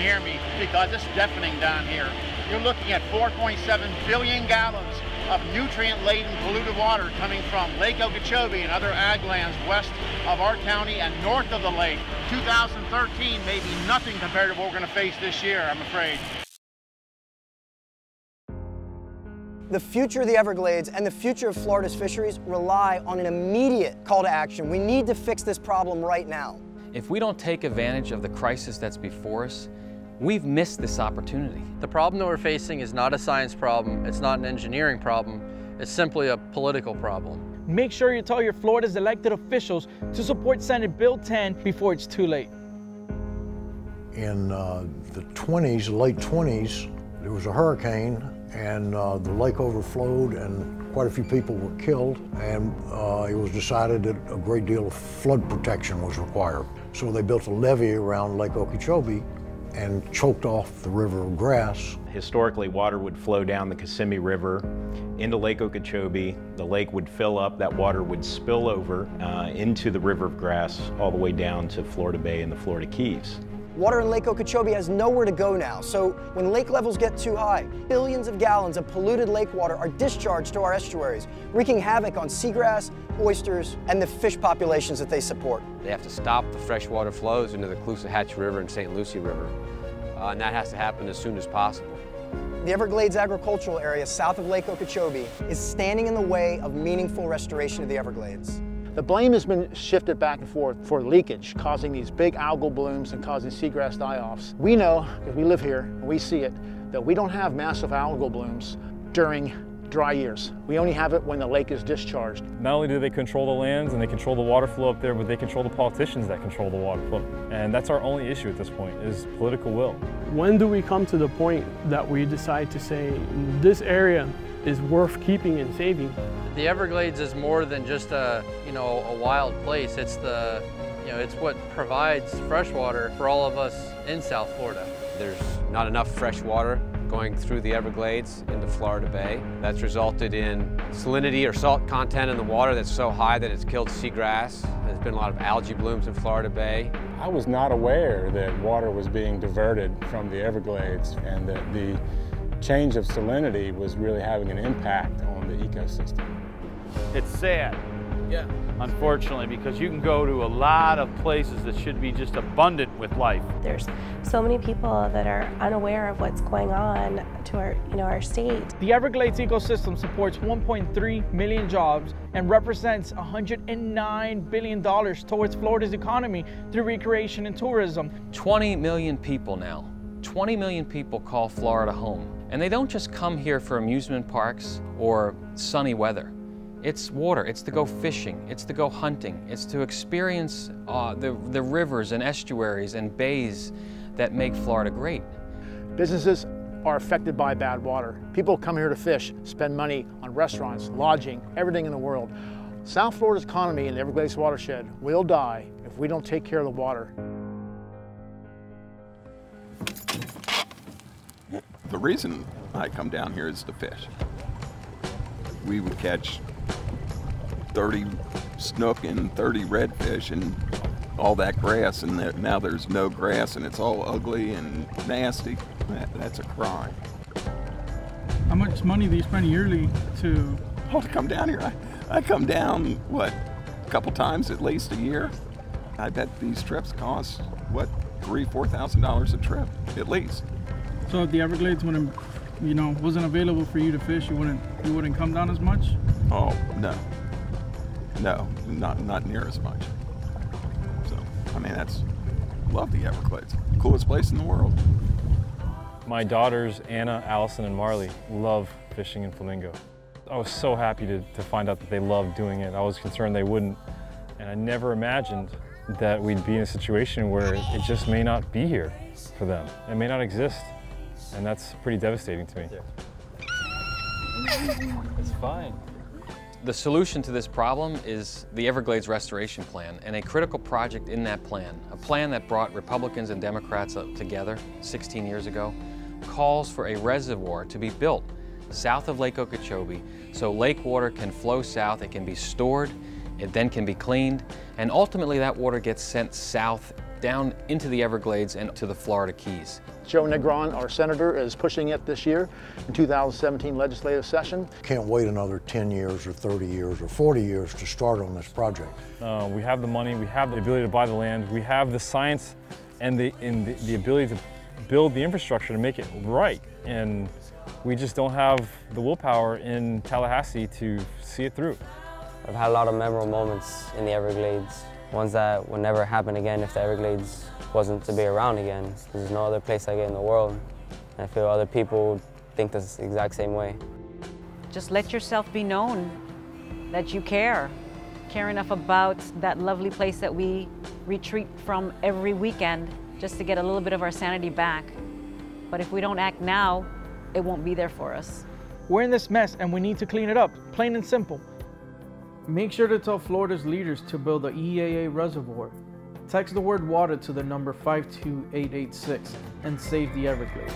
hear me because it's deafening down here. You're looking at 4.7 billion gallons of nutrient-laden polluted water coming from Lake Okeechobee and other ag lands west of our county and north of the lake. 2013 may be nothing compared to what we're going to face this year, I'm afraid. The future of the Everglades and the future of Florida's fisheries rely on an immediate call to action. We need to fix this problem right now. If we don't take advantage of the crisis that's before us, we've missed this opportunity. The problem that we're facing is not a science problem, it's not an engineering problem, it's simply a political problem. Make sure you tell your Florida's elected officials to support Senate Bill 10 before it's too late. In the 20s, late 20s, there was a hurricane and the lake overflowed and quite a few people were killed, and it was decided that a great deal of flood protection was required. So they built a levee around Lake Okeechobee and choked off the river of grass. Historically, water would flow down the Kissimmee River into Lake Okeechobee. The lake would fill up, that water would spill over into the River of Grass all the way down to Florida Bay and the Florida Keys. Water in Lake Okeechobee has nowhere to go now, so when lake levels get too high, billions of gallons of polluted lake water are discharged to our estuaries, wreaking havoc on seagrass, oysters, and the fish populations that they support. They have to stop the freshwater flows into the Caloosahatchee River and St. Lucie River, and that has to happen as soon as possible. The Everglades agricultural area south of Lake Okeechobee is standing in the way of meaningful restoration of the Everglades. The blame has been shifted back and forth for leakage, causing these big algal blooms and causing seagrass die-offs. We know, because we live here and we see it, that we don't have massive algal blooms during dry years. We only have it when the lake is discharged. Not only do they control the lands and they control the water flow up there, but they control the politicians that control the water flow. And that's our only issue at this point, is political will. When do we come to the point that we decide to say, this area is worth keeping and saving? The Everglades is more than just a wild place. It's it's what provides fresh water for all of us in South Florida. There's not enough fresh water going through the Everglades into Florida Bay. That's resulted in salinity or salt content in the water that's so high that it's killed seagrass. There's been a lot of algae blooms in Florida Bay. I was not aware that water was being diverted from the Everglades and that the change of salinity was really having an impact on the ecosystem. It's sad, unfortunately, because you can go to a lot of places that should be just abundant with life. There's so many people that are unaware of what's going on to our state. The Everglades ecosystem supports 1.3 million jobs and represents $109 billion towards Florida's economy through recreation and tourism. 20 million people now. 20 million people call Florida home. And they don't just come here for amusement parks or sunny weather. It's water, it's to go fishing, it's to go hunting, it's to experience the rivers and estuaries and bays that make Florida great. Businesses are affected by bad water. People come here to fish, spend money on restaurants, lodging, everything in the world. South Florida's economy and the Everglades watershed will die if we don't take care of the water. The reason I come down here is to fish. We would catch 30 snook and 30 redfish and all that grass, and now there's no grass and it's all ugly and nasty. That's a crime. How much money do you spend yearly to come down here? I come down, what, a couple times at least a year. I bet these trips cost, what, $3,000–4,000 a trip, at least. So if the Everglades wasn't available for you to fish, you wouldn't come down as much? Oh, no, not near as much. So, I mean, love the Everglades, coolest place in the world. My daughters, Anna, Allison, and Marley, love fishing in Flamingo. I was so happy to find out that they loved doing it. I was concerned they wouldn't, and I never imagined that we'd be in a situation where it just may not be here for them. It may not exist, and that's pretty devastating to me. It's fine. The solution to this problem is the Everglades Restoration Plan, and a critical project in that plan, a plan that brought Republicans and Democrats together 16 years ago, calls for a reservoir to be built south of Lake Okeechobee so lake water can flow south, it can be stored, it then can be cleaned, and ultimately that water gets sent south down into the Everglades and to the Florida Keys. Joe Negron, our senator, is pushing it this year in 2017 legislative session. Can't wait another 10 years or 30 years or 40 years to start on this project. We have the money, we have the ability to buy the land, we have the science and the ability to build the infrastructure to make it right. And we just don't have the willpower in Tallahassee to see it through. I've had a lot of memorable moments in the Everglades, ones that would never happen again if the Everglades wasn't to be around again, because there's no other place like it in the world. And I feel other people think the exact same way. Just let yourself be known that you care enough about that lovely place that we retreat from every weekend just to get a little bit of our sanity back. But if we don't act now, it won't be there for us. We're in this mess and we need to clean it up, plain and simple. Make sure to tell Florida's leaders to build the EAA Reservoir. Text the word water to the number 52886 and save the Everglades.